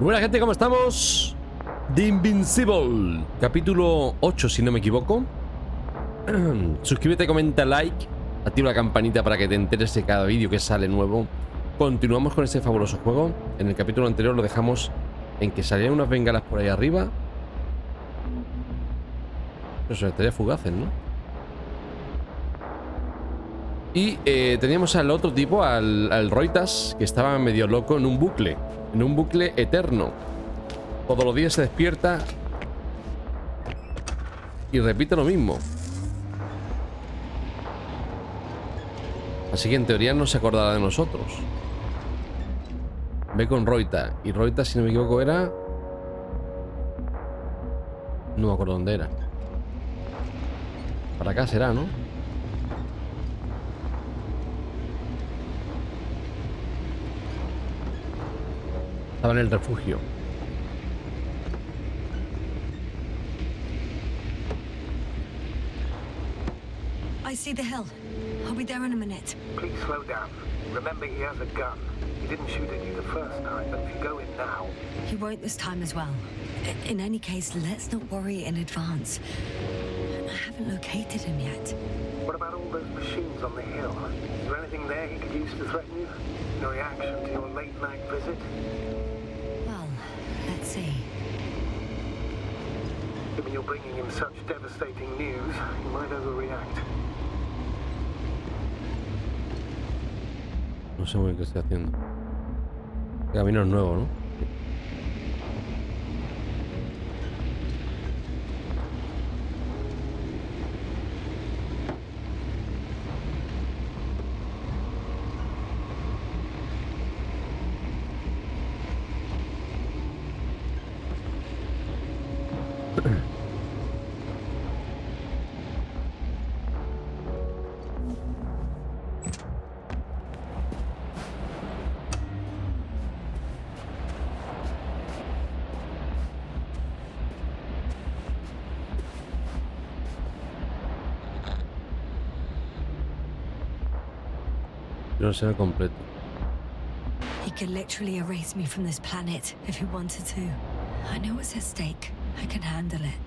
Buena gente, ¿cómo estamos? The Invincible, capítulo 8 si no me equivoco. Suscríbete, comenta, like, activa la campanita para que te enteres de cada vídeo que sale nuevo. Continuamos con este fabuloso juego. En el capítulo anterior lo dejamos en que salían unas bengalas por ahí arriba. Eso, estaría fugaces, ¿no? Y teníamos al otro tipo, al Roitas, que estaba medio loco en un bucle eterno. Todos los días se despierta y repite lo mismo. Así que en teoría no se acordará de nosotros. Ve con Roita. Y Roita, si no me equivoco, era... No me acuerdo dónde era. Para acá será, ¿no? Estaba en el refugio. I see the hill. I'll be there in a minute. Please slow down. Remember, he has a gun. He didn't shoot at you the first time, but if you go in now... He won't this time as well. In any case, let's not worry in advance. I haven't located him yet. What about all those machines on the hill? Is there anything there he could use to threaten you? No reaction to your late-night visit? Well, let's see. Given you're bringing him such devastating news, he might overreact. No sé muy bien qué estoy haciendo. El camino es nuevo, ¿no? No sé completo. He could literally erase me from this planet if he wanted to. I know what's at stake. I can handle it.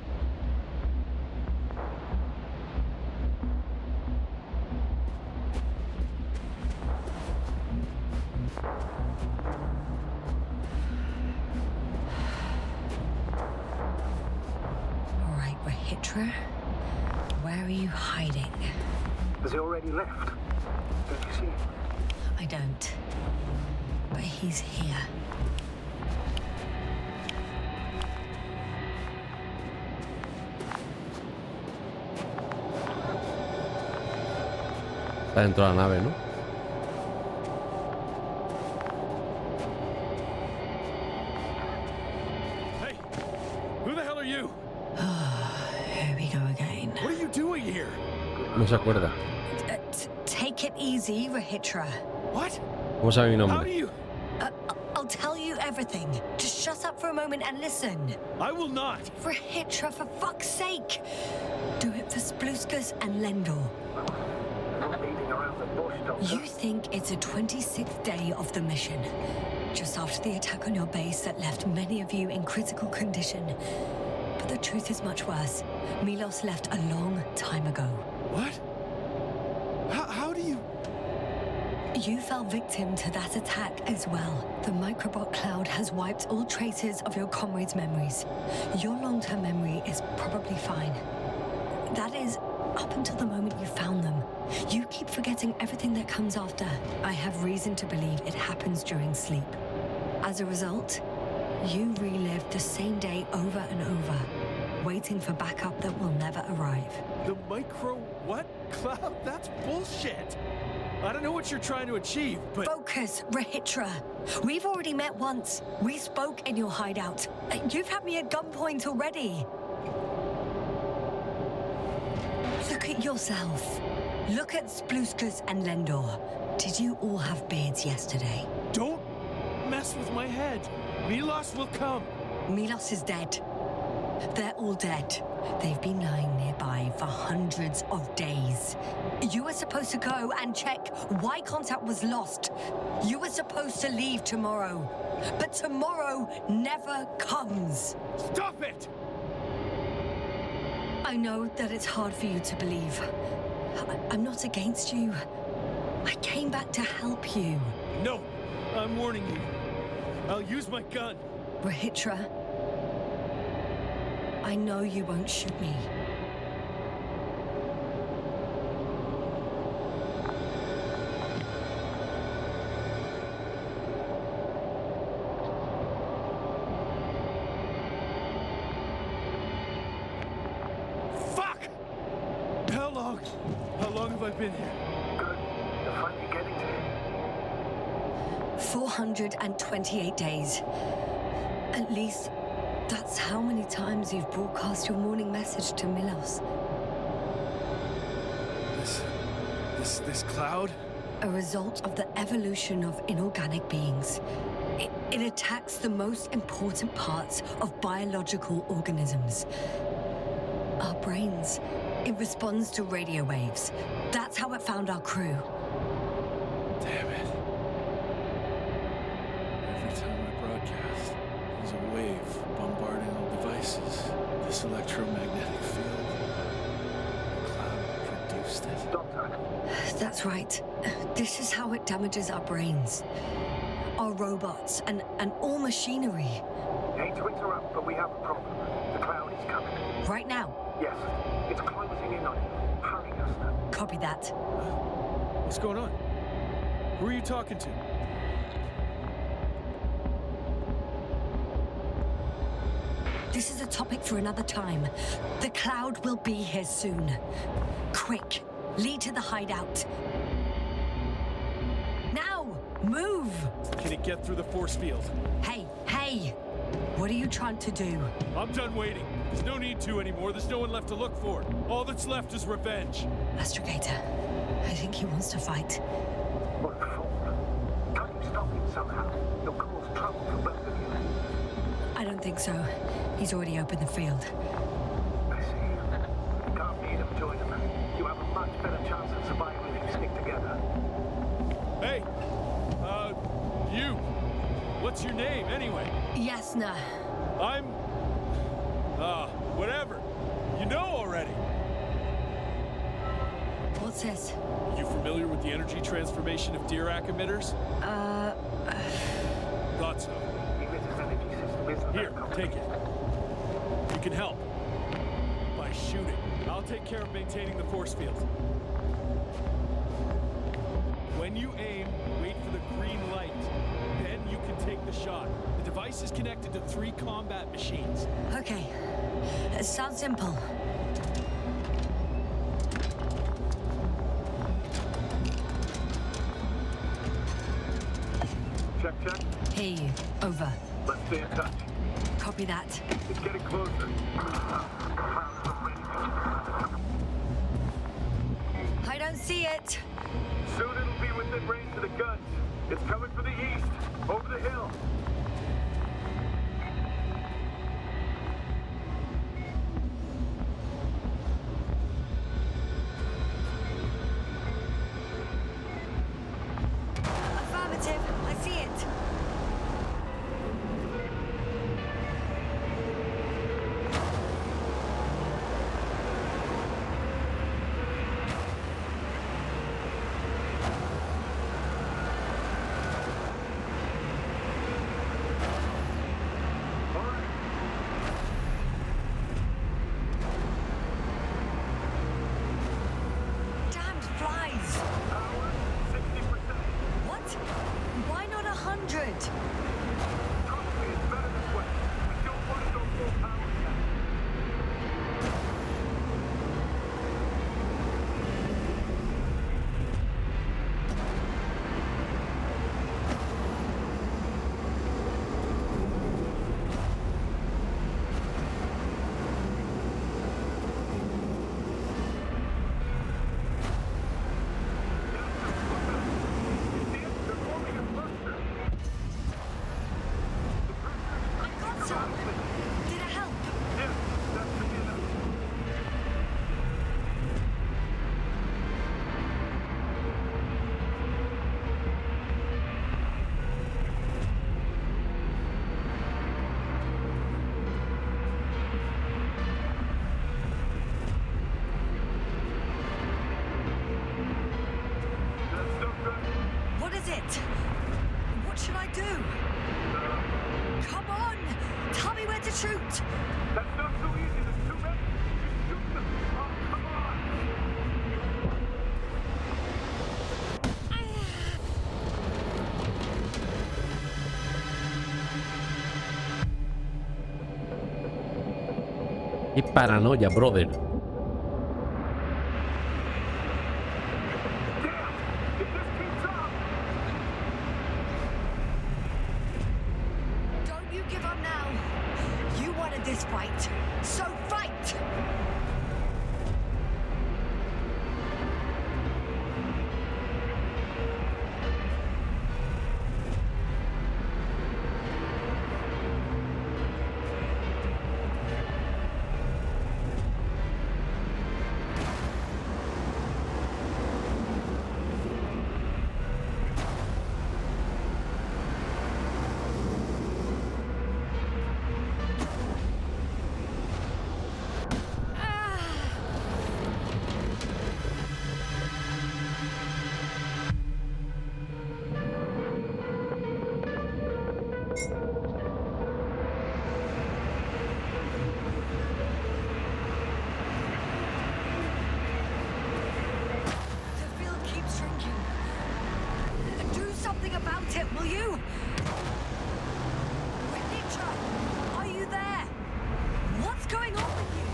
All right, Rahitra. Where are you hiding? Has he already left? Don't you see? I don't. But he's here. Está dentro de la nave, ¿no? Hey! Who the hell are you? Here we go again. What are you doing here? No se acuerda. Take it easy, Rahitra. What? ¿Cómo sabe mi How nombre? do you... I'll tell you everything. Just shut up for a moment and listen. I will not. Rahitra, for fuck's sake. Do it for Spluskus and Lendor. Not beating around the bush, Doctor. You think it's the 26th day of the mission. Just after the attack on your base that left many of you in critical condition. But the truth is much worse. Milos left a long time ago. What? How do you... You fell victim to that attack as well. The microbot cloud has wiped all traces of your comrades' memories. Your long-term memory is probably fine. That is, up until the moment you found them. You keep forgetting everything that comes after. I have reason to believe it happens during sleep. As a result, you relive the same day over and over, waiting for backup that will never arrive. The micro... what? Cloud? That's bullshit. I don't know what you're trying to achieve, but... Focus, Rahitra. We've already met once. We spoke in your hideout. You've had me at gunpoint already. Look at yourself. Look at Spluskus and Lendor. Did you all have beards yesterday? Don't mess with my head. Milos will come. Milos is dead. They're all dead. They've been lying nearby for hundreds of days. You were supposed to go and check why contact was lost. You were supposed to leave tomorrow. But tomorrow never comes. Stop it! I know that it's hard for you to believe. I'm not against you. I came back to help you. No, I'm warning you. I'll use my gun. Rahitra, I know you won't shoot me. Fuck! How long have I been here? Good. You're finally getting to him. 428 days. At least that's how many times you've broadcast your morning message to Milos. This cloud? A result of the evolution of inorganic beings. It attacks the most important parts of biological organisms. Our brains. It responds to radio waves. That's how it found our crew. Damn it. Every time I broadcast, there's a wave bombarding all devices. This electromagnetic field. The cloud produced it. Doctor, That's right. This is how it damages our brains. Our robots and all machinery. hate to interrupt, but we have a problem. The cloud is coming. Right now. Yes, it's closing in on you. Hurry, Yasna. Copy that. What's going on? Who are you talking to? This is a topic for another time. The cloud will be here soon. Quick, lead to the hideout. Now, move! Can it get through the force field? Hey, what are you trying to do? I'm done waiting. There's no need to anymore. There's no one left to look for. All that's left is revenge. Astrogator, I think he wants to fight. What a fool. Can't you stop him somehow? He'll cause trouble for both of you. I don't think so. He's already opened the field. I see. You can't beat him, join him. You have a much better chance of survival if you stick together. Hey, you. What's your name, anyway? Yasna. I'm... whatever. You know already. What's this? You familiar with the energy transformation of Dirac emitters? Thought so. Even his energy system isn't Here, that take it. You can help. By shooting. I'll take care of maintaining the force field. When you aim, wait for the green light. Then you can take the shot. The device is connected to 3 combat machines. Okay. It sounds simple. Check. Hear you. Over. Let's stay in touch. Copy that. It's getting closer. Cloud's already I don't see it. Soon it'll be within range of the guns. It's coming from the east, over the hill. Affirmative. I see it. Damned flies. Power, 60%. What? Why not 100? Trust me, it's better this way. We don't want to go full power yet. See it? They're forming a cluster. I got some. Did it help? Yeah, shoot! That's not so easy. There's too many. Just shoot them. Oh, come on. Qué paranoia, brother. Don't you give up now. You wanted this fight, so fight! The field keeps shrinking. Do something about it, will you? Nietzsche, are you there? What's going on with you?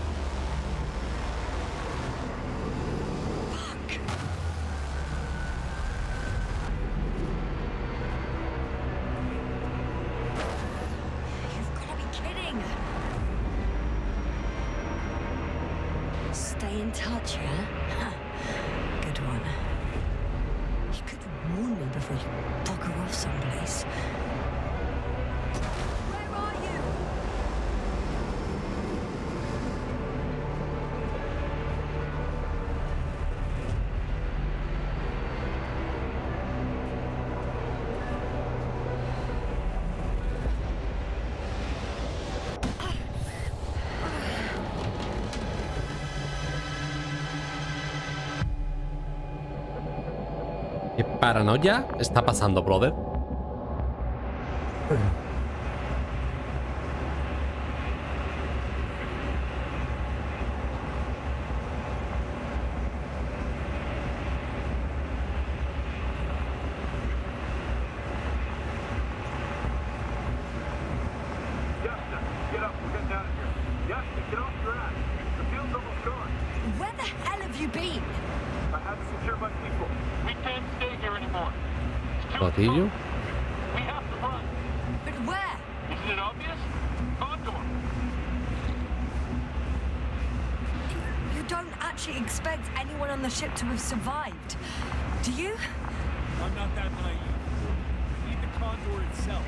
Fuck. You've got to be kidding. Stay in touch, yeah? Good one. You could have warned me before you bugger off someplace. Where are you? ¿Qué paranoia está pasando, brother? Yasna, get up. We're getting out of here. Yasna, get off your ass. The field's almost gone. Where the hell have you been? I had to secure my people. We can't stay here anymore. It's too Platillo. exposed. We have to run. But where? Isn't it obvious? Condor. You don't actually expect anyone on the ship to have survived, do you? I'm not that naive. We need the Condor itself.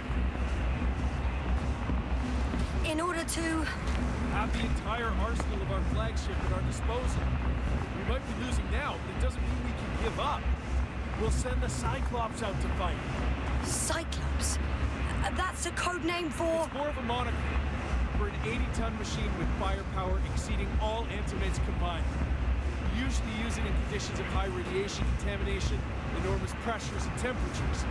In order to... Have the entire arsenal of our flagship at our disposal. We might be losing now, but it doesn't mean we can give up. We'll send the Cyclops out to fight. Cyclops? That's a code name for... It's more of a moniker for an 80-ton machine with firepower exceeding all Antimates combined. We usually use it in conditions of high radiation contamination, enormous pressures and temperatures.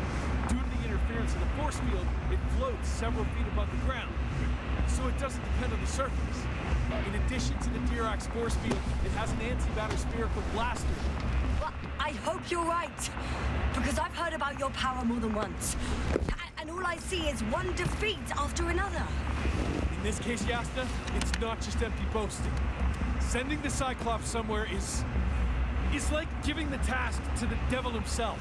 Due to the interference of the force field, it floats several feet above the ground, so it doesn't depend on the surface. In addition to the Dirac force field, it has an antimatter spherical blaster. Well, I hope you're right, because I've heard about your power more than once. And all I see is one defeat after another. In this case, Yasna, it's not just empty boasting. Sending the Cyclops somewhere is like giving the task to the devil himself.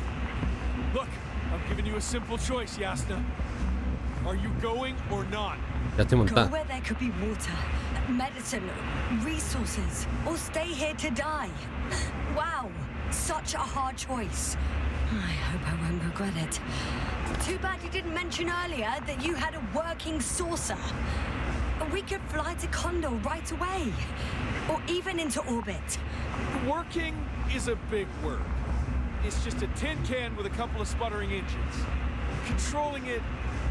Look, I'm giving you a simple choice, Yasna. Are you going or not? Ya estoy Go montada. where there could be water, medicine, resources, or stay here to die. Wow, such a hard choice. I hope I won't regret it. Too bad you didn't mention earlier that you had a working saucer. We could fly to Condor right away, or even into orbit. Working is a big word. It's just a tin can with a couple of sputtering engines. Controlling it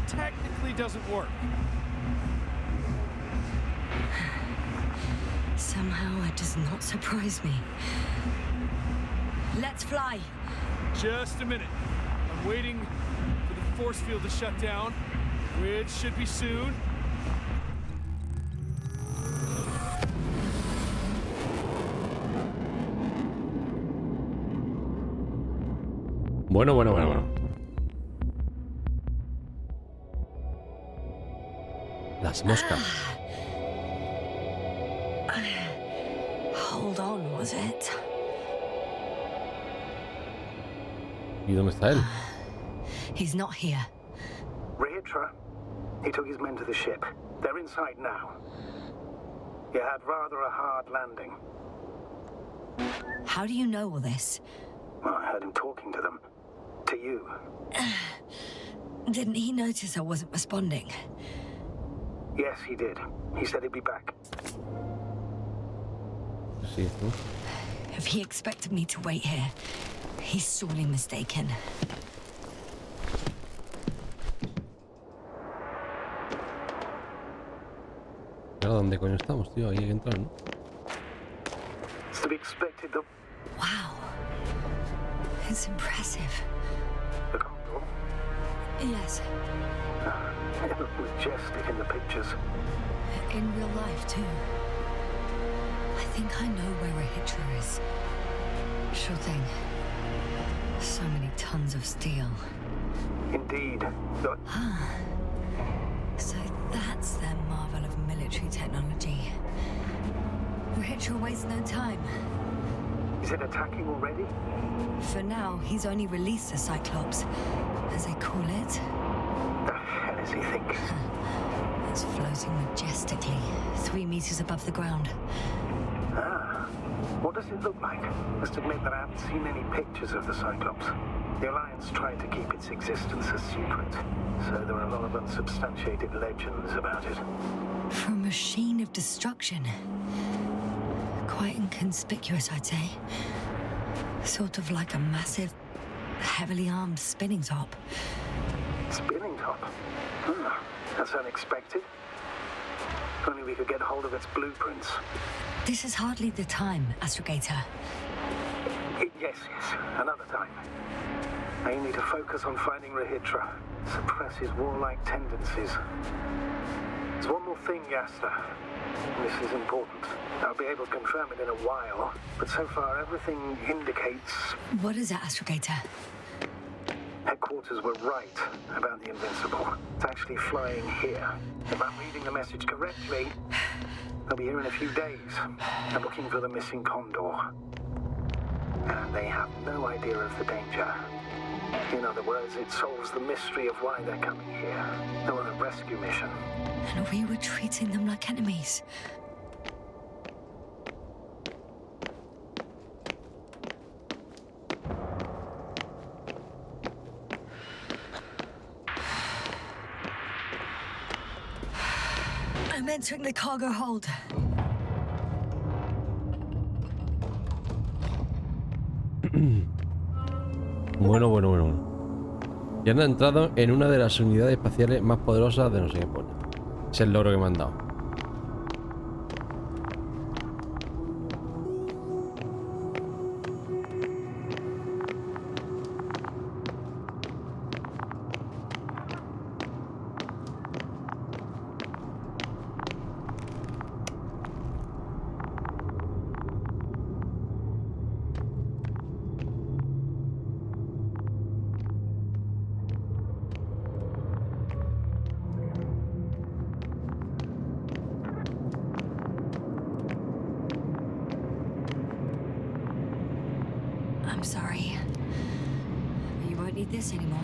technically doesn't work. Somehow it does not surprise me. Let's fly. Just a minute. I'm waiting for the force field to shut down, which should be soon. Bueno. Las moscas. Hold on, was it? ¿Y dónde está él? He's not here. Regitra? He took his men to the ship. They're inside now. You had rather a hard landing. How do you know all this? Well, I heard him talking to them. To you. Didn't he notice I wasn't responding? Yes, he did. He said he'd be back. Sí, ¿no? If he expected me to wait here, he's sorely mistaken. Claro, ¿dónde coño estamos, tío? Ahí hay que entrar, ¿no? It's to be expected that Wow. It's impressive. the Condor, Yes, it looked majestic in the pictures. in real life too. I think I know where Regitra is. Sure thing. So many tons of steel. Indeed. But So that's their marvel of military technology. Regitra wastes no time. is it attacking already? For now, he's only released the Cyclops, as they call it. The hell is he thinking? It's floating majestically, 3 meters above the ground. What does it look like? Must admit that I haven't seen any pictures of the Cyclops. The Alliance tried to keep its existence a secret, so there are a lot of unsubstantiated legends about it. For a machine of destruction. Quite inconspicuous, I'd say. Sort of like a massive, heavily armed spinning top. Spinning top? That's unexpected. If only we could get hold of its blueprints. This is hardly the time, Astrogator. Yes, another time. I need to focus on finding Regitra, suppress his warlike tendencies. There's one more thing, Yasna. This is important. I'll be able to confirm it in a while, but so far everything indicates What is it, Astrogator? headquarters were right about the Invincible. It's actually flying here. If I'm reading the message correctly, they'll be here in a few days. They're looking for the missing Condor. And they have no idea of the danger. In other words, it solves the mystery of why they're coming here. They're on a rescue mission. And we were treating them like enemies. I'm entering the cargo hold. Bueno. Ya han entrado en una de las unidades espaciales más poderosas de no sé qué pone. Es el logro que me han dado. I'm sorry. You won't need this anymore.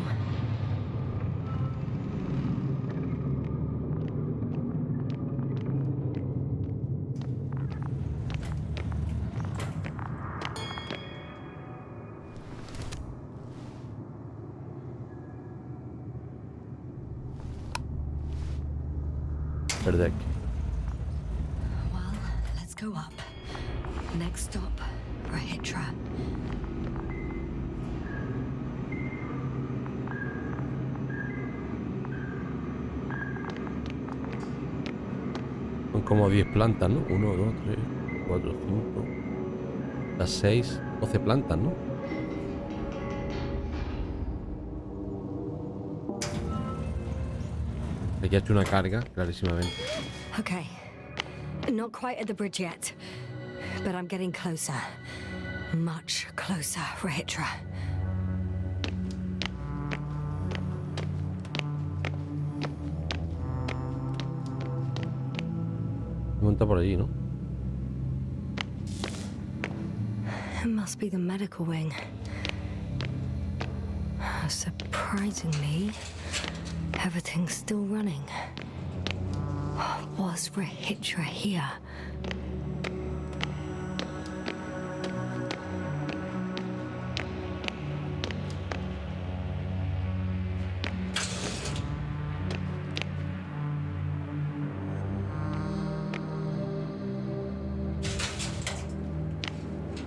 Deck. Well, let's go up. Next stop, Regitra. Son como 10 plantas, ¿no? 1, 2, 3, 4, 5. Las 6, 12 plantas, ¿no? Aquí ha hecho una carga, clarísimamente. Okay. Not quite at the bridge yet, but I'm getting closer. Much closer, Regitra. Monta por allí, ¿no? It must be the medical wing. Surprisingly, everything's still running. Was Rahitra here?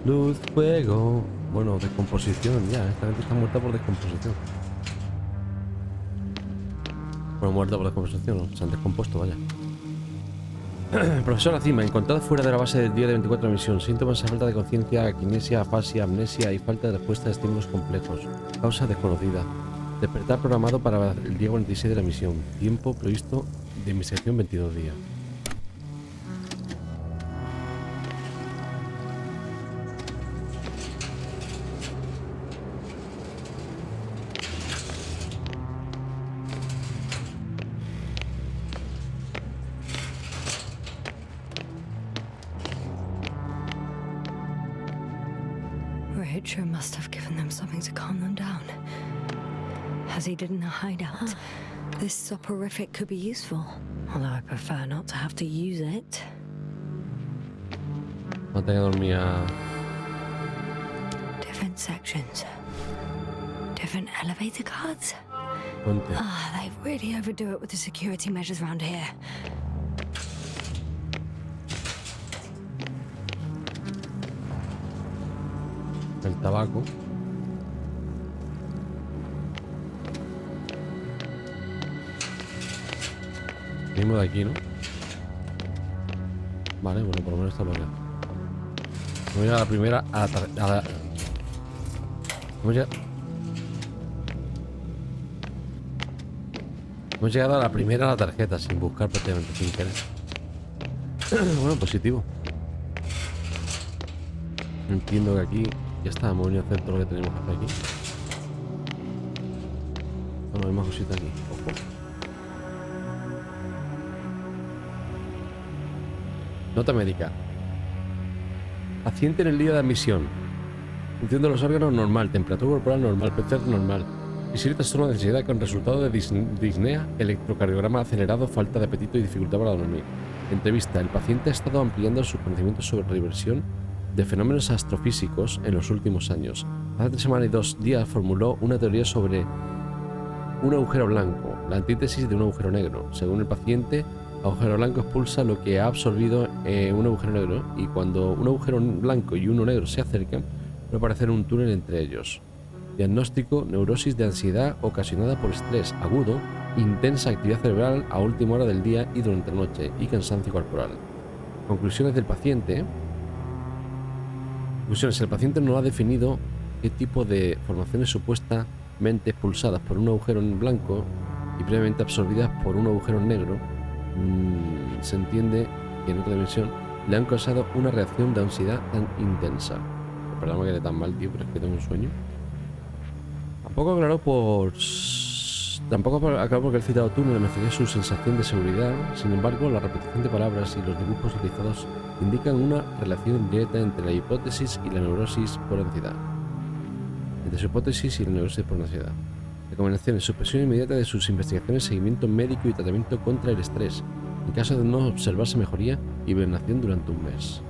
Luz, fuego. Bueno, descomposición ya. Esta gente está muerta por descomposición. Bueno, muerta por descomposión, ¿no? Se han descompuesto, vaya. Profesor Acima, encontrado fuera de la base del día de 24 de misión. Síntomas de falta de conciencia, quinesia, afasia, amnesia y falta de respuesta a estímulos complejos. Causa desconocida. Despertar programado para el día 46 de la misión. Tiempo previsto de investigación 22 días. Rahitra must have given them something to calm them down. Has he in a hideout? This soporific could be useful, although I prefer not to have to use it. No tengo dormía. Different sections. Different elevator cards. Ponte. They really overdo it with the security measures around here. El tabaco. Venimos de aquí, ¿no? Vale, bueno, por lo menos está por acá. Vamos a llegar a la primera. Hemos llegado a la primera a la tarjeta sin buscar prácticamente, sin querer. Bueno, positivo. Entiendo que aquí ya está, hemos venido a hacer todo lo que tenemos que hacer aquí. Bueno, hay más cositas aquí. Ojo. Nota médica. Paciente en el día de admisión. Función de los órganos normal, temperatura corporal normal, PCR normal. Visible trastorno de ansiedad con resultado de disnea, electrocardiograma acelerado, falta de apetito y dificultad para dormir. Entrevista. El paciente ha estado ampliando sus conocimientos sobre reversión de fenómenos astrofísicos en los últimos años. Hace 3 semanas y 2 días formuló una teoría sobre un agujero blanco, la antítesis de un agujero negro. Según el paciente, agujero blanco expulsa lo que ha absorbido un agujero negro, y cuando un agujero blanco y uno negro se acercan, puede aparecer un túnel entre ellos. Diagnóstico: neurosis de ansiedad ocasionada por estrés agudo, intensa actividad cerebral a última hora del día y durante la noche, y cansancio corporal. Conclusiones del paciente. El paciente no ha definido qué tipo de formaciones supuestamente expulsadas por un agujero en blanco y previamente absorbidas por un agujero negro se entiende que en otra dimensión le han causado una reacción de ansiedad tan intensa. Perdón que quede tan mal, tío, pero es que tengo un sueño. Tampoco aclaró porque el citado túnel mencionó su sensación de seguridad. Sin embargo, la repetición de palabras y los dibujos utilizados indican una relación directa entre la hipótesis y la neurosis por ansiedad. Recomendaciones: suspensión inmediata de sus investigaciones, seguimiento médico y tratamiento contra el estrés. En caso de no observarse mejoría, hibernación durante un mes.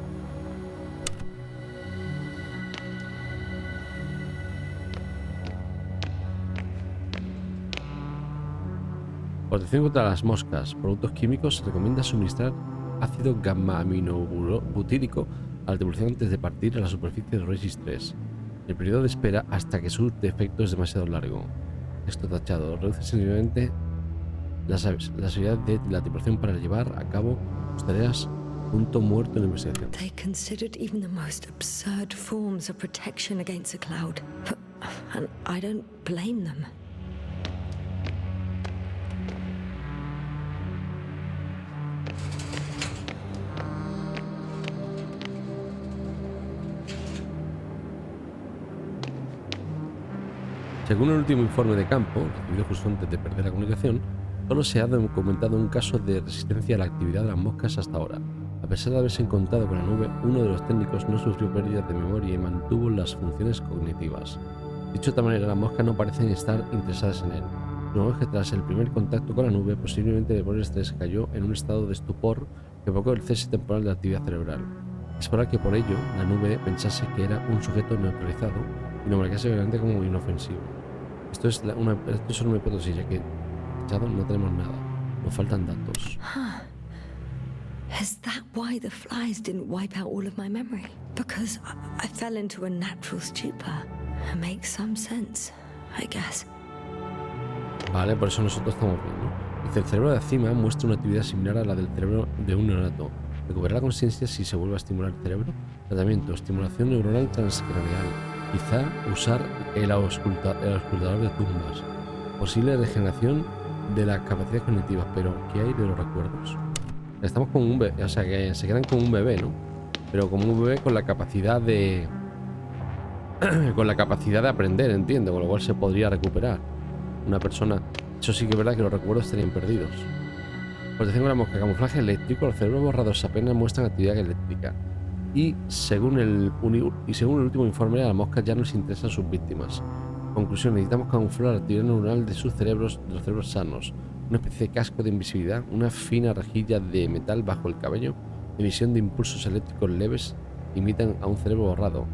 Protección contra las moscas. Productos químicos. Se recomienda suministrar ácido gamma-aminobutírico a la tripulación antes de partir a la superficie de Regis III. El periodo de espera hasta que su defecto es demasiado largo. Esto tachado. Reduce sensiblemente las habilidades de la tripulación para llevar a cabo sus tareas. Punto muerto en la investigación. They considered even the most absurd forms of protection against a cloud. And I don't blame them. Según el último informe de campo, recibido justo antes de perder la comunicación, solo se ha documentado un caso de resistencia a la actividad de las moscas hasta ahora. A pesar de haberse encontrado con la nube, uno de los técnicos no sufrió pérdidas de memoria y mantuvo las funciones cognitivas. Dicho de otra manera, las moscas no parecen estar interesadas en él. Supongamos que tras el primer contacto con la nube, posiblemente de por el estrés cayó en un estado de estupor que provocó el cese temporal de la actividad cerebral. Es probable que por ello la nube pensase que era un sujeto neutralizado y lo marcase claramente como inofensivo. Esto es solo una hipótesis, ya que no tenemos nada. Nos faltan datos. Is that why the flies didn't wipe out all of my memory? Because I fell into a natural stupor. It makes some sense, I guess. Vale, por eso nosotros estamos bien, ¿no? Dice, el cerebro de encima muestra una actividad similar a la del cerebro de un neonato. ¿Recuperar la conciencia si se vuelve a estimular el cerebro? Tratamiento, estimulación neuronal transcraneal. Quizá usar el auscultador de tumbas. Posible regeneración de las capacidades cognitivas, pero ¿qué hay de los recuerdos? Estamos con un bebé, o sea que se quedan como un bebé, ¿no? Pero como un bebé con la capacidad de... con la capacidad de aprender, entiendo, con lo cual se podría recuperar. Una persona... Eso sí que es verdad que los recuerdos estarían perdidos. Protección con la mosca. Camuflaje eléctrico. Los cerebros borrados apenas muestran actividad eléctrica. Y según el último informe, a las moscas ya no les interesan sus víctimas. Conclusión, necesitamos camuflar la actividad neuronal de sus cerebros, de los cerebros sanos. Una especie de casco de invisibilidad, una fina rejilla de metal bajo el cabello, emisión de impulsos eléctricos leves imitan a un cerebro borrado.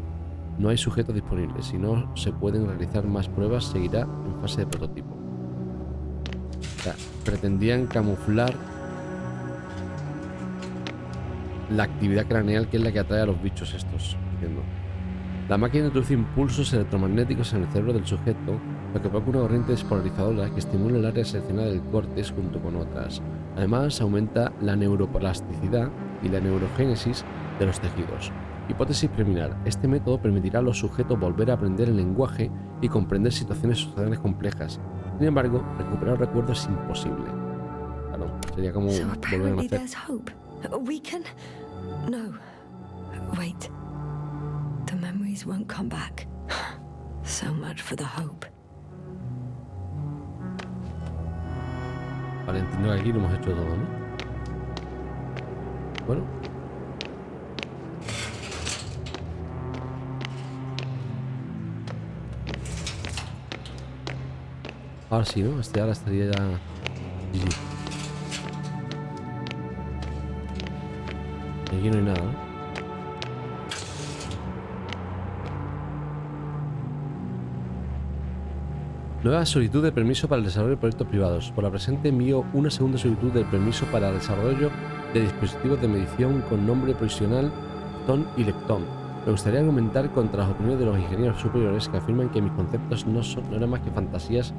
No hay sujetos disponibles. Si no se pueden realizar más pruebas, seguirá en fase de prototipo. O sea, pretendían camuflar la actividad craneal, que es la que atrae a los bichos estos. Entiendo. La máquina introduce impulsos electromagnéticos en el cerebro del sujeto, lo que provoca una corriente despolarizadora que estimula el área seleccionada del córtex junto con otras. Además, aumenta la neuroplasticidad y la neurogénesis de los tejidos. Hipótesis preliminar. Este método permitirá a los sujetos volver a aprender el lenguaje y comprender situaciones sociales complejas. Sin embargo, recuperar recuerdos es imposible. Claro, sería como volver a nacer. No. Wait. The memories won't come back. So much for the hope. Vale, entiendo que aquí lo hemos hecho todo, ¿no? Bueno. Ahora sí, ¿no? Ahora estaría ya... GG. Aquí no hay nada, ¿no? Nueva solicitud de permiso para el desarrollo de proyectos privados. Por la presente envío una segunda solicitud de permiso para el desarrollo de dispositivos de medición con nombre provisional TON y Lecton. Me gustaría argumentar contra las opiniones de los ingenieros superiores que afirman que mis conceptos no eran más que fantasías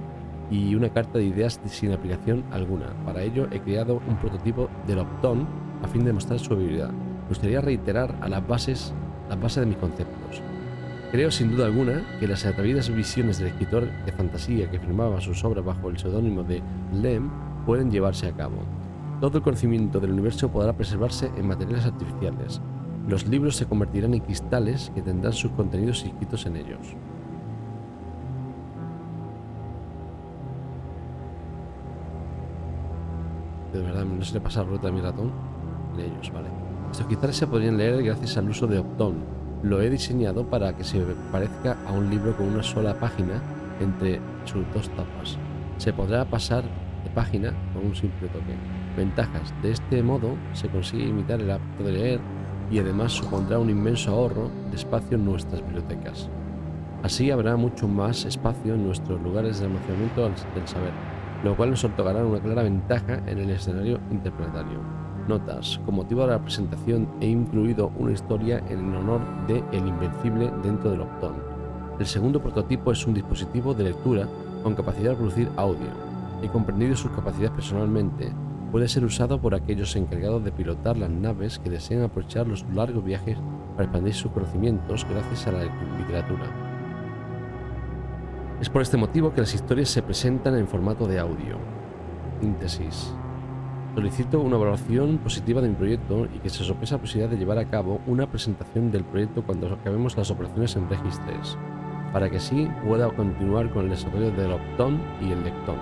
y una carta de ideas sin aplicación alguna. Para ello he creado un prototipo del Opton a fin de demostrar su habilidad. Me gustaría reiterar a las bases de mis conceptos. Creo sin duda alguna que las atrevidas visiones del escritor de fantasía que firmaba sus obras bajo el seudónimo de Lem pueden llevarse a cabo. Todo el conocimiento del universo podrá preservarse en materiales artificiales. Los libros se convertirán en cristales que tendrán sus contenidos inscritos en ellos. De verdad, no se le pasa la ruta a mi ratón. En ellos, vale. Estos cristales se podrían leer gracias al uso de Opton. Lo he diseñado para que se parezca a un libro con una sola página entre sus dos tapas. Se podrá pasar de página con un simple toque. Ventajas. De este modo se consigue imitar el acto de leer y además supondrá un inmenso ahorro de espacio en nuestras bibliotecas. Así habrá mucho más espacio en nuestros lugares de almacenamiento del saber, lo cual nos otorgará una clara ventaja en el escenario interplanetario. Notas. Con motivo de la presentación he incluido una historia en honor de El Invencible dentro del Opton. El segundo prototipo es un dispositivo de lectura con capacidad de producir audio. He comprendido sus capacidades personalmente. Puede ser usado por aquellos encargados de pilotar las naves que desean aprovechar los largos viajes para expandir sus conocimientos gracias a la literatura. Es por este motivo que las historias se presentan en formato de audio. Síntesis. Solicito una evaluación positiva de mi proyecto y que se sopese la posibilidad de llevar a cabo una presentación del proyecto cuando acabemos las operaciones en Regis III, para que así pueda continuar con el desarrollo del Opton y el Lecton.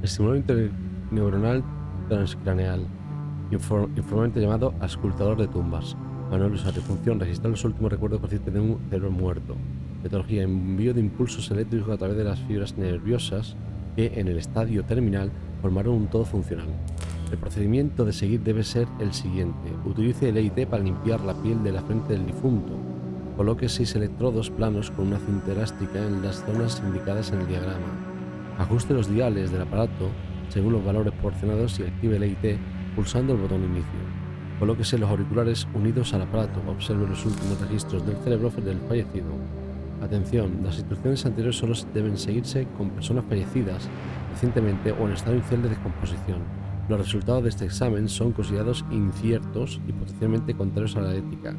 Estimulador interneuronal transcraneal, informalmente llamado auscultador de tumbas. Manual de usuario. Función: registrar los últimos recuerdos conscientes de un cerebro muerto. Metodología: envío de impulsos eléctricos a través de las fibras nerviosas que en el estadio terminal formaron un todo funcional. El procedimiento de seguir debe ser el siguiente. Utilice el EIT para limpiar la piel de la frente del difunto. Coloque 6 electrodos planos con una cinta elástica en las zonas indicadas en el diagrama. Ajuste los diales del aparato según los valores proporcionados y active el EIT pulsando el botón inicio. Colóquese los auriculares unidos al aparato. Observe los últimos registros del cerebro del fallecido. Atención, las instrucciones anteriores solo deben seguirse con personas fallecidas recientemente o en estado inicial de descomposición. Los resultados de este examen son considerados inciertos y potencialmente contrarios a la ética.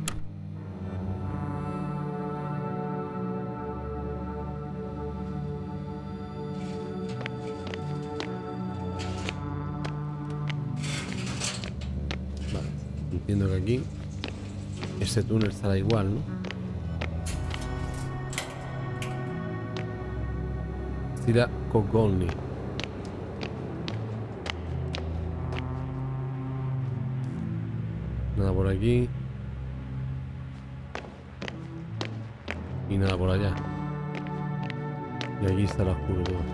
Vale, entiendo que aquí este túnel estará igual, ¿no? Tira Kogolni. Nada por aquí. Y nada por allá. Y aquí está la oscuridad.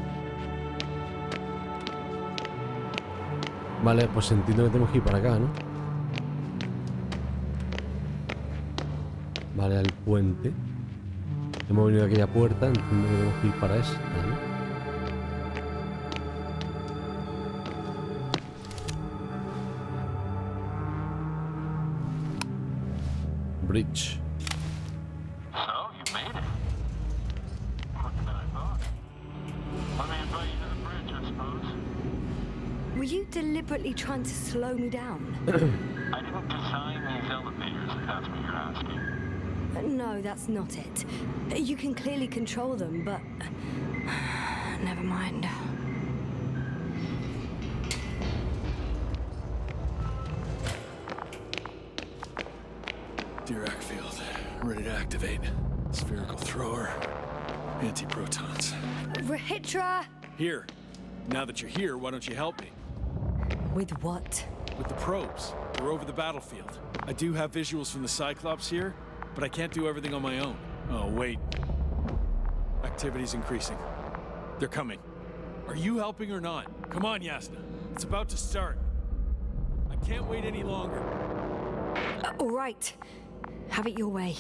Vale, pues entiendo que tenemos que ir para acá, ¿no? Vale, al puente. Hemos venido a aquella puerta, entiendo que tenemos que ir para esta, ¿no? Bridge. So, you made it. Quicker than I thought. Let me invite you to the bridge, I suppose. Were you deliberately trying to slow me down? I didn't design these elevators, if that's what you're asking. No, that's not it. You can clearly control them, but... Never mind. Dirac field, ready to activate. Spherical thrower, anti-protons. Rahitra! Here. Now that you're here, why don't you help me? With what? With the probes. We're over the battlefield. I do have visuals from the Cyclops here, but I can't do everything on my own. Oh, wait. Activity's increasing. They're coming. Are you helping or not? Come on, Yasna. It's about to start. I can't wait any longer. All right. Have it your way.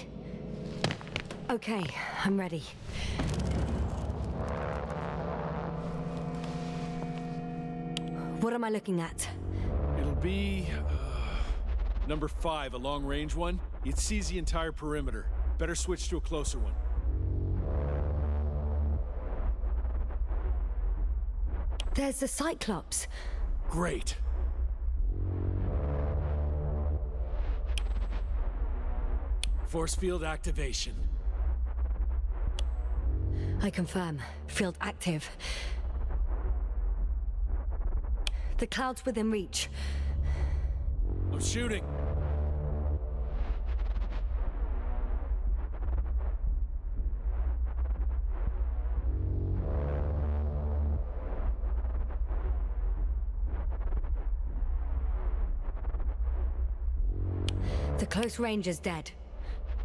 Okay, I'm ready. What am I looking at? It'll be... number 5, a long-range one. It sees the entire perimeter. Better switch to a closer one. There's the Cyclops. Great. Force field activation. I confirm. Field active. The cloud's within reach. I'm shooting. The close range is dead.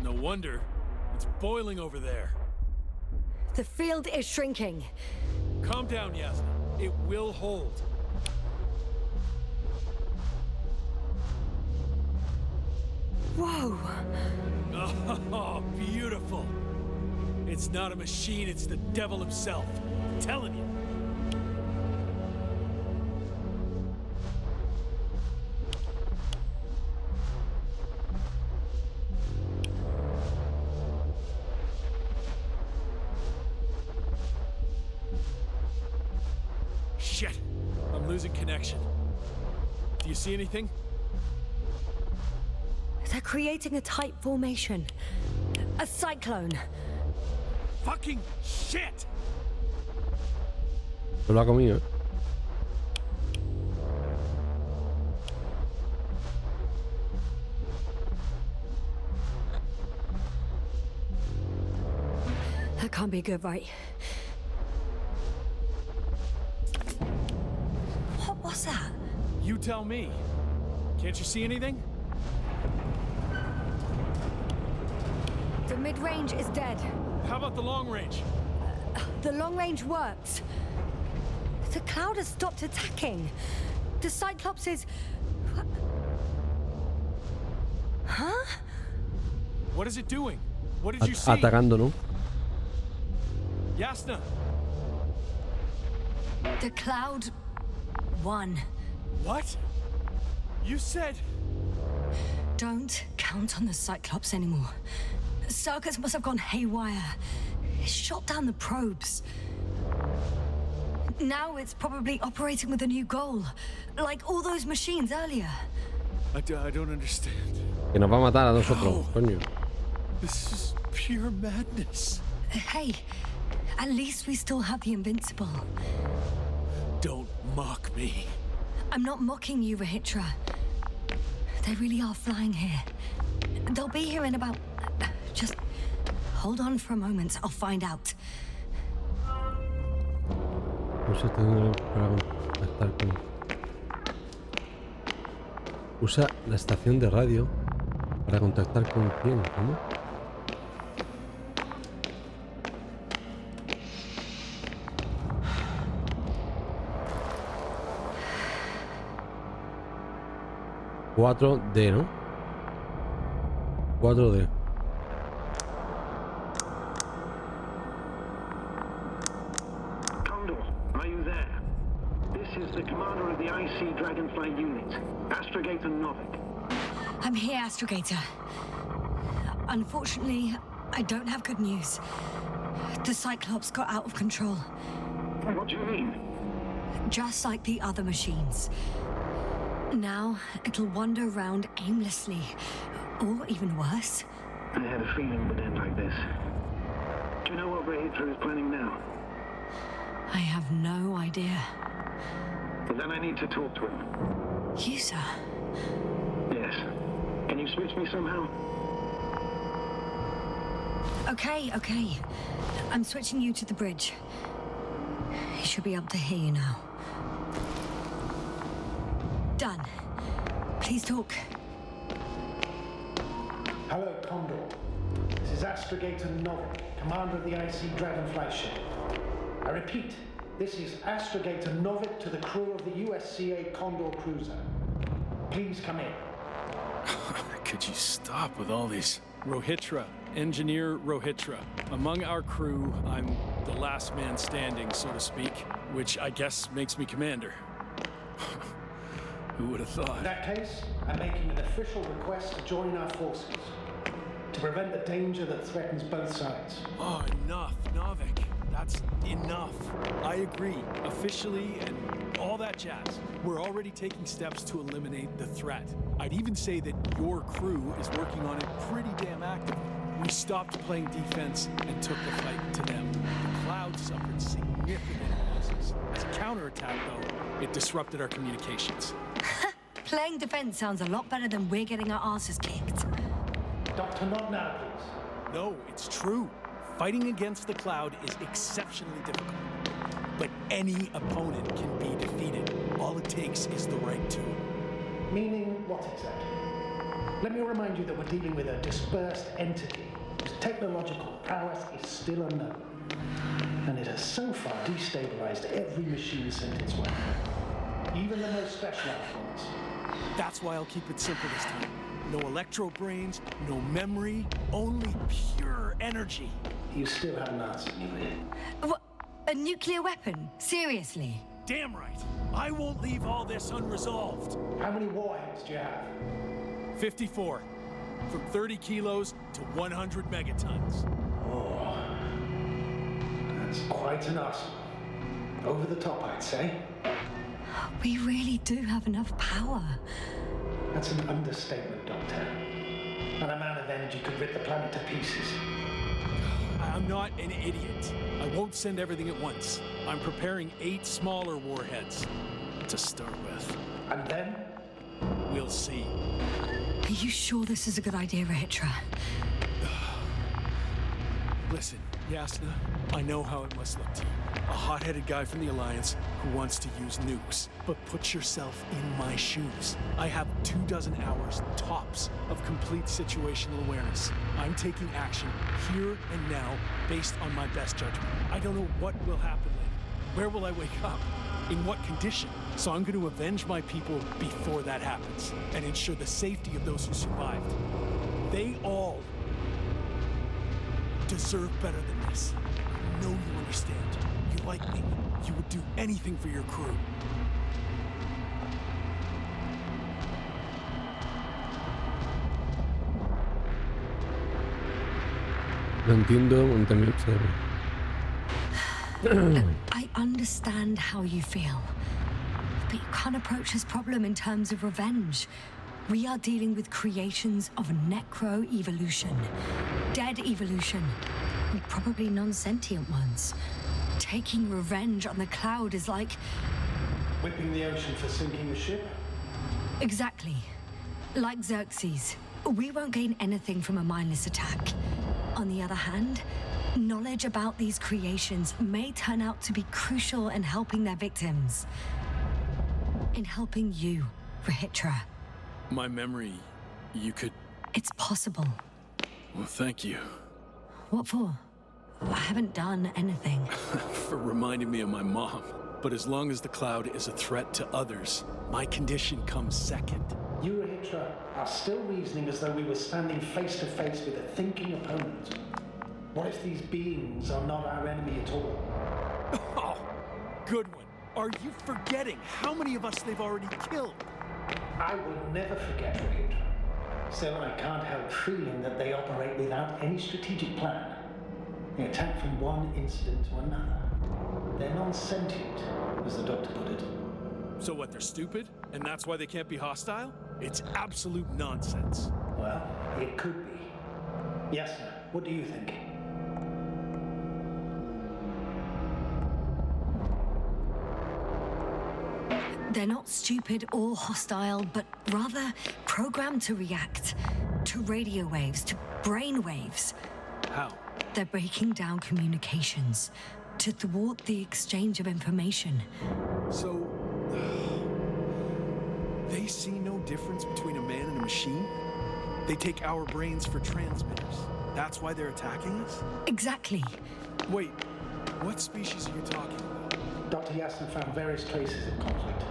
No wonder. It's boiling over there. The field is shrinking. Calm down, Yasna. It will hold. Whoa! Oh, beautiful. It's not a machine, it's the devil himself. I'm telling you. Shit! I'm losing connection. Do you see anything? They're creating a tight formation. A cyclone. Fucking shit! No lo ha comido, ¿eh? That can't be good, right? What's that? You tell me. Can't you see anything? The mid-range is dead. How about the long range? The long range works. The cloud has stopped attacking. The Cyclops is... Huh? What is it doing? What did you see? Atacando, ¿no? Yasna! The cloud won. What? You said... Don't count on the Cyclops anymore. Circuits must have gone haywire. It shot down the probes. Now it's probably operating with a new goal. Like all those machines earlier. I don't understand. Que nos va a matar a nosotros, coño. This is pure madness. Hey, at least we still have the Invincible. Don't mock me. I'm not mocking you, Rahitra. They really are flying here. They'll be here in about... Just hold on for a moment. I'll find out. Usa para contactar con... Usa la estación de radio para contactar con quién, ¿cómo? ...4D, ¿no? 4D. Condor, are you there? This is the commander of the IC Dragonfly unit, Astrogator Novik. I'm here, Astrogator. Unfortunately, I don't have good news. The Cyclops got out of control. What do you mean? Just like the other machines. Now, it'll wander around aimlessly. Or even worse. I had a feeling it would end like this. Do you know what Rahitra is planning now? I have no idea. Well, then I need to talk to him. You, sir? Yes. Can you switch me somehow? Okay. I'm switching you to the bridge. He should be able to hear you now. Done. Please talk. Hello, Condor. This is Astrogator Novik, commander of the IC Dragonfly ship. I repeat, this is Astrogator Novik to the crew of the USCA Condor cruiser. Please come in. Could you stop with all these? Rahitra, Engineer Rahitra. Among our crew, I'm the last man standing, so to speak, which I guess makes me commander. Who would have thought? In that case, I'm making an official request to join our forces to prevent the danger that threatens both sides. Oh, enough, Novik. That's enough. I agree, officially, and all that jazz. We're already taking steps to eliminate the threat. I'd even say that your crew is working on it pretty damn actively. We stopped playing defense and took the fight to them. The cloud suffered significant losses. As a counterattack, though, it disrupted our communications. Playing defense sounds a lot better than we're getting our asses kicked. Doctor, not now, please. No, it's true. Fighting against the cloud is exceptionally difficult. But any opponent can be defeated. All it takes is the right tool. Meaning what exactly? Let me remind you that we're dealing with a dispersed entity whose technological prowess is still unknown. And it has so far destabilized every machine sent its way. Even the most specialized ones. That's why I'll keep it simple this time. No electro brains, no memory, only pure energy. You still haven't answered me, really. What? A nuclear weapon? Seriously? Damn right. I won't leave all this unresolved. How many warheads do you have? 54. From 30 kilos to 100 megatons. Oh, that's quite an arsenal. Over the top, I'd say. We really do have enough power. That's an understatement, Doctor. An amount of energy could rip the planet to pieces. I'm not an idiot. I won't send everything at once. I'm preparing 8 smaller warheads to start with. And then? We'll see. Are you sure this is a good idea, Rahitra? Listen, Yasna, I know how it must look to you. A hot-headed guy from the Alliance who wants to use nukes. But put yourself in my shoes. I have 24 hours tops of complete situational awareness. I'm taking action here and now based on my best judgment. I don't know what will happen later. Where will I wake up? In what condition? So I'm going to avenge my people before that happens and ensure the safety of those who survived. They all deserve better than this. I know you understand. You like me. You would do anything for your crew. Lo entiendo, también. I understand how you feel, but you can't approach this problem in terms of revenge. We are dealing with creations of necro-evolution, dead evolution, and probably non-sentient ones. Taking revenge on the cloud is like... Whipping the ocean for sinking a ship? Exactly. Like Xerxes, we won't gain anything from a mindless attack. On the other hand, knowledge about these creations may turn out to be crucial in helping their victims. In helping you, Rahitra. My memory, you could... It's possible. Well, thank you. What for? I haven't done anything. For reminding me of my mom. But as long as the cloud is a threat to others, my condition comes second. You, Rahitra, are still reasoning as though we were standing face to face with a thinking opponent. What if these beings are not our enemy at all? Oh, good one. Are you forgetting how many of us they've already killed? I will never forget, Rahitra. Still, I can't help feeling that they operate without any strategic plan. They attack from one incident to another. They're non-sentient, as the doctor put it. So what, they're stupid? And that's why they can't be hostile? It's absolute nonsense. Well, it could be. Yasna, what do you think? They're not stupid or hostile, but rather programmed to react. To radio waves, to brain waves. How? They're breaking down communications to thwart the exchange of information. So... they see no difference between a man and a machine? They take our brains for transmitters. That's why they're attacking us? Exactly. Wait, what species are you talking about? Dr. Yasna found various traces of conflict,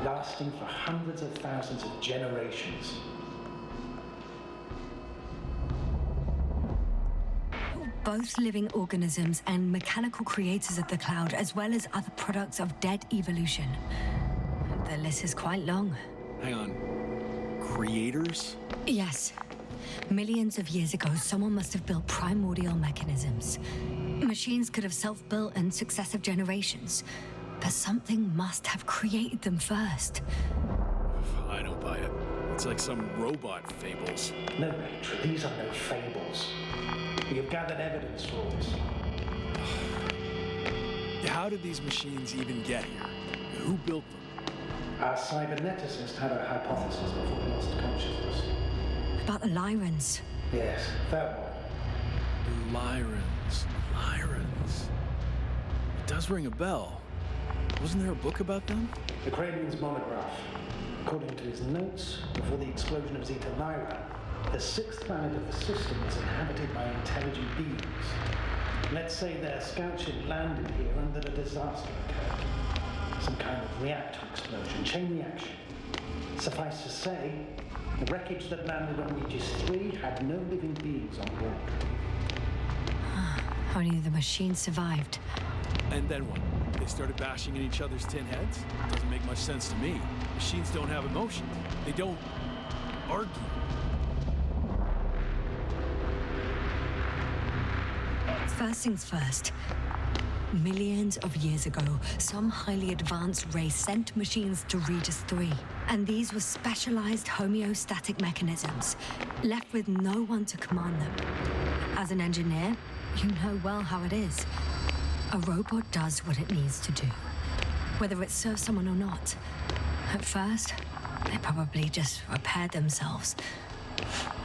lasting for hundreds of thousands of generations. Both living organisms and mechanical creators of the cloud, as well as other products of dead evolution. The list is quite long. Hang on. Creators? Yes. Millions of years ago, someone must have built primordial mechanisms. Machines could have self-built in successive generations, but something must have created them first. I don't buy it. It's like some robot fables. No, Rachel, these are no fables. We have gathered evidence for all this. How did these machines even get here? Who built them? Our cyberneticist had a hypothesis before he lost consciousness. About the Lyrans. Yes, that one. Lyrans. It does ring a bell. Wasn't there a book about them? The Cranian's monograph. According to his notes, before the explosion of Zeta Lyra, the sixth planet of the system was inhabited by intelligent beings. Let's say their scout ship landed here and that a disaster occurred. Some kind of reactor explosion, chain reaction. Suffice to say, the wreckage that landed on Regis III had no living beings on board. Only the machines survived. And then what? They started bashing in each other's tin heads? Doesn't make much sense to me. Machines don't have emotion. They don't argue. First things first. Millions of years ago, some highly advanced race sent machines to Regis III. And these were specialized homeostatic mechanisms, left with no one to command them. As an engineer, you know well how it is. A robot does what it needs to do, whether it serves someone or not. At first, they probably just repaired themselves,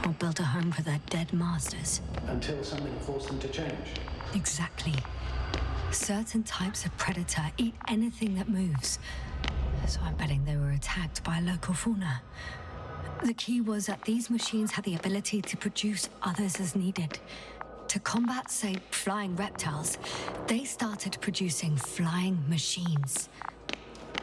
or built a home for their dead masters. Until something forced them to change. Exactly. Certain types of predator eat anything that moves. So I'm betting they were attacked by local fauna. The key was that these machines had the ability to produce others as needed. To combat, say, flying reptiles, they started producing flying machines.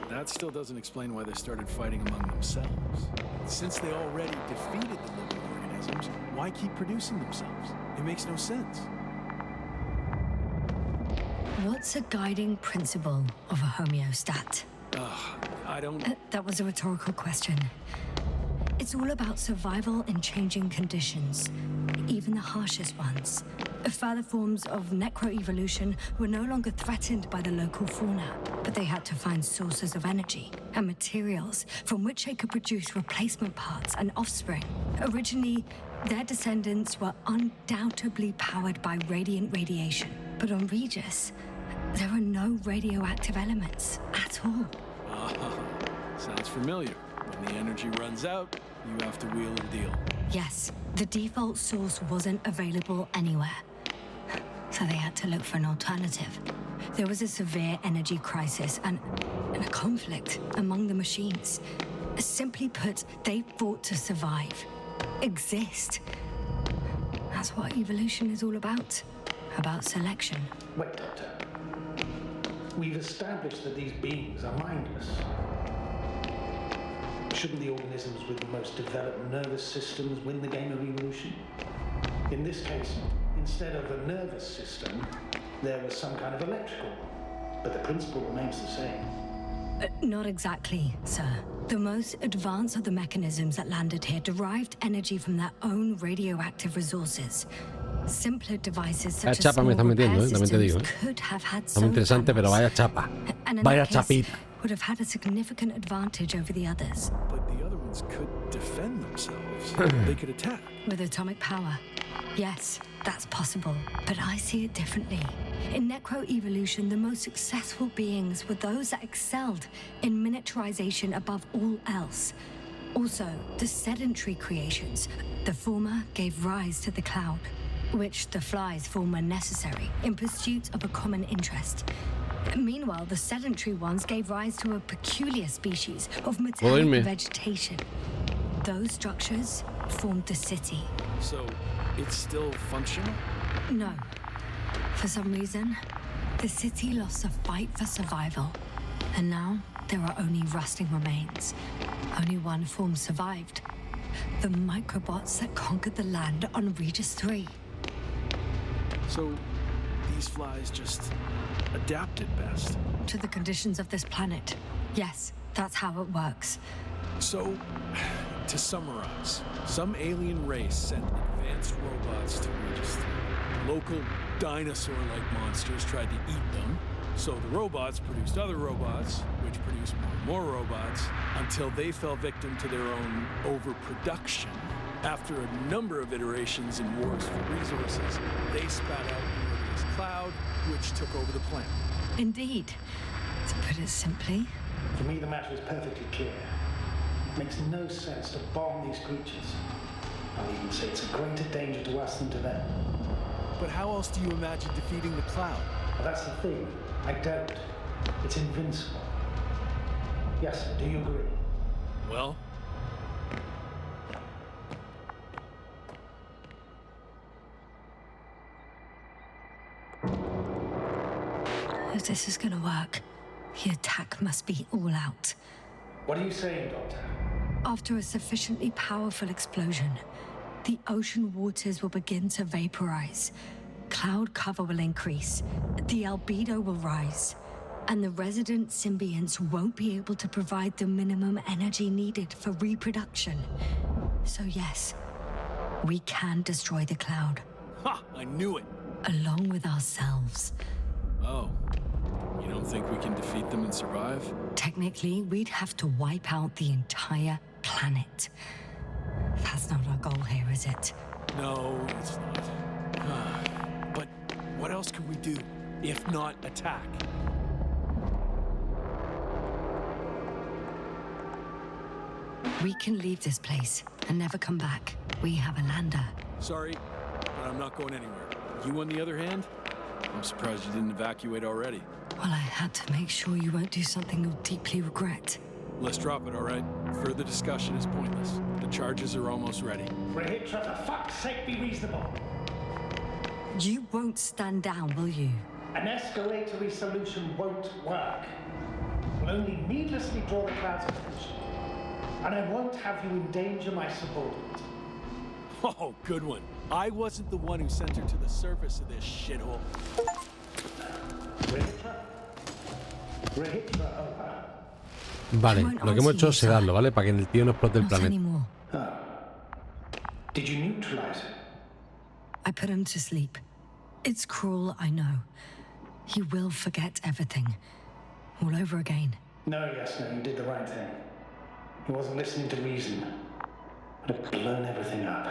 That still doesn't explain why they started fighting among themselves. Since they already defeated the living organisms, why keep producing themselves? It makes no sense. What's a guiding principle of a homeostat? I don't... That was a rhetorical question. It's all about survival in changing conditions, even the harshest ones. Further forms of necroevolution were no longer threatened by the local fauna, but they had to find sources of energy and materials from which they could produce replacement parts and offspring. Originally, their descendants were undoubtedly powered by radiant radiation, but on Regis, there are no radioactive elements at all. Sounds familiar. When the energy runs out, you have to wheel and deal. Yes, the default source wasn't available anywhere, so they had to look for an alternative. There was a severe energy crisis and a conflict among the machines. Simply put, they fought to survive, exist. That's what evolution is all about selection. Wait, Doctor. We've established that these beings are mindless. Shouldn't the organisms with the most developed nervous systems win the game of evolution? In this case, instead of a nervous system, there was some kind of electrical one, but the principle remains the same. Not exactly, sir. The most advanced of the mechanisms that landed here derived energy from their own radioactive resources. Simpler devices such as small repair systems could have had Está muy interesante, pero vaya chapa. Vaya chapita. Would have had a significant advantage over the others. But the other ones could defend themselves. They could attack. With atomic power. Yes, that's possible. But I see it differently. In necroevolution, the most successful beings were those that excelled in miniaturization above all else. Also, the sedentary creations. The former gave rise to the cloud, which the flies form when necessary, in pursuit of a common interest. Meanwhile, the sedentary ones gave rise to a peculiar species of metallic vegetation. Those structures formed the city. So, it's still functional? No. For some reason, the city lost the fight for survival. And now, there are only rusting remains. Only one form survived. The microbots that conquered the land on Regis III. So, these flies just adapted best. To the conditions of this planet. Yes, that's how it works. So, to summarize, some alien race sent advanced robots to Regis III. Local dinosaur-like monsters tried to eat them, so the robots produced other robots, which produced more and more robots, until they fell victim to their own overproduction. After a number of iterations and wars for resources, they spat out this cloud, which took over the planet. Indeed. To put it simply. For me, the matter is perfectly clear. It makes no sense to bomb these creatures. I'll even say it's a greater danger to us than to them. But how else do you imagine defeating the cloud? But that's the thing. I don't. It's invincible. Yasna, do you agree? Well... If this is gonna work, the attack must be all out. What are you saying, Doctor? After a sufficiently powerful explosion, the ocean waters will begin to vaporize. Cloud cover will increase, the albedo will rise, and the resident symbionts won't be able to provide the minimum energy needed for reproduction. So yes, we can destroy the cloud. Ha! I knew it! Along with ourselves. Oh. You don't think we can defeat them and survive? Technically, we'd have to wipe out the entire planet. That's not our goal here, is it? No, it's not. But what else could we do, if not attack? We can leave this place and never come back. We have a lander. Sorry, but I'm not going anywhere. You, on the other hand, I'm surprised you didn't evacuate already. Well, I had to make sure you won't do something you'll deeply regret. Let's drop it, all right? Further discussion is pointless. The charges are almost ready. Rahitra, for fuck's sake, be reasonable. You won't stand down, will you? An escalatory solution won't work. Will only needlessly draw the crowd's attention. And I won't have you endanger my subordinate. Oh, good one. I wasn't the one who sent her to the surface of this shithole. Rahitra, over. Vale, lo que hemos hecho es sedarlo, ¿vale? Para que el tío no explote el Not planeta. anymore. Did you neutralize him? I put him to sleep. It's cruel, I know. He will forget everything. All over again. No, Yasna, you did the right thing. He wasn't listening to reason. Would have blown everything up.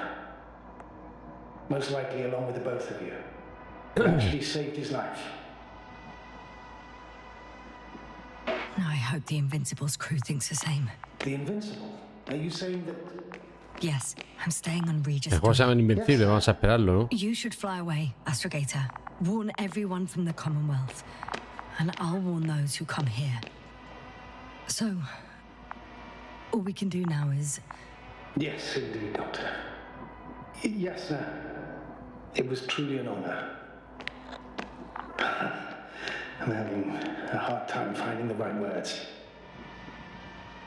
Most likely along with the both of you. It actually saved his life. I hope the Invincible's crew thinks the same. The Invincible? Are you saying that... Yes, I'm staying on Regis El juego se III. llama Invencible, vamos a esperarlo, ¿no? You should fly away, Astrogator. Warn everyone from the Commonwealth. And I'll warn those who come here. So, all we can do now is... Yes, indeed, Doctor. Yes, sir. It was truly an honor. I'm having a hard time finding the right words.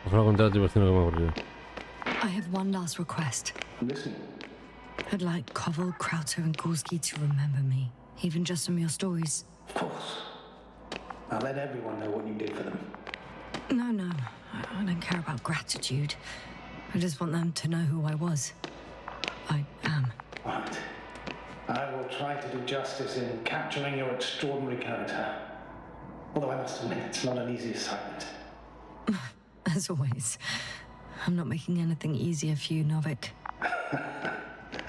Ojalá contar la tribulación que me ha ocurrido. I have one last request. Listen, I'd like Koval, Krauter, and Gorski to remember me, even just from your stories. of course. I'll let everyone know what you did for them. No, I don't care about gratitude. I just want them to know who I was. I am. Right. I will try to do justice in capturing your extraordinary character. Although I must admit, it's not an easy assignment. As always. I'm not making anything easier for you, Novik.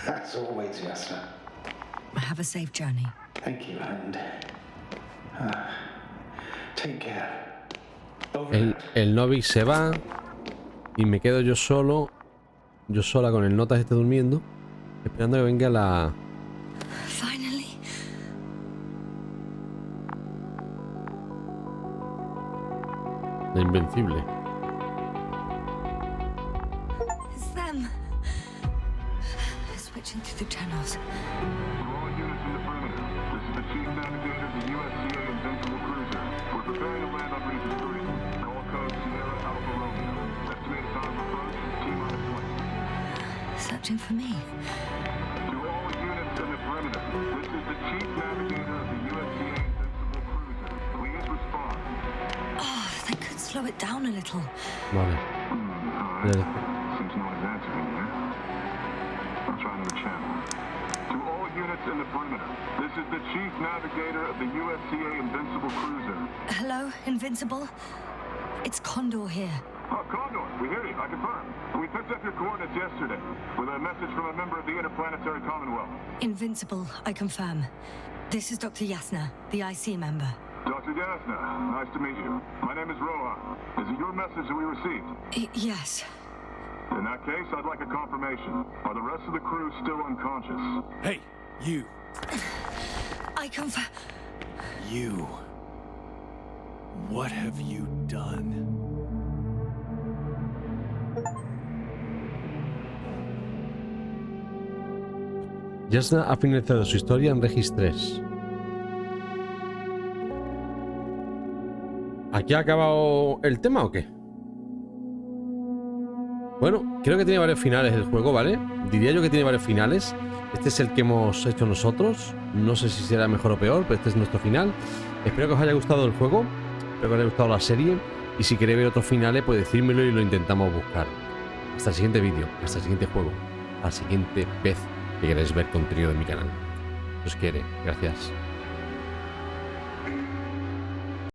As always, Yasna. Have a safe journey. Thank you, and take care. Over. El Novik se va y me quedo yo solo, yo sola con el Notas este durmiendo, esperando que venga la Finally. Invencible. It's them. Switching through the channels. For all units in the perimeter, this is the Chief Navigator of the USCA Invincible Cruiser. We're preparing to land on Regis III. Call code Sierra Alpha Romeo. Estimated time of approach, T-minus 20. Searching for me. To all units in the perimeter, this is the Chief Navigator of the USCA Invincible Cruiser. Please respond. Oh, they could slow it down a little. Vale. Seems no one's answering here. I'll try another channel. To all units in the perimeter, this is the Chief Navigator of the USCA Invincible Cruiser. Hello, Invincible? It's Condor here. Oh, Condor, we hear you. I confirm. We picked up your coordinates yesterday with a message from a member of the Interplanetary Commonwealth. Invincible, I confirm. This is Dr. Yasna, the IC member. Dr. Yasna, nice to meet you. My name is Rohan. Is it your message that we received? Yes. In that case, I'd like a confirmation. Are the rest of the crew still unconscious? Hey, you. I confirm. You. What have you done? Yasna ha finalizado su historia en Regis III. ¿Aquí ha acabado el tema o qué? Bueno, creo que tiene varios finales el juego, ¿vale? Diría yo que tiene varios finales. Este es el que hemos hecho nosotros. No sé si será mejor o peor, pero este es nuestro final. Espero que os haya gustado el juego. Espero que os haya gustado la serie. Y si queréis ver otros finales, pues decírmelo y lo intentamos buscar. Hasta el siguiente vídeo, hasta el siguiente juego, hasta la siguiente vez que queréis ver contenido de mi canal. Si os quiere, gracias.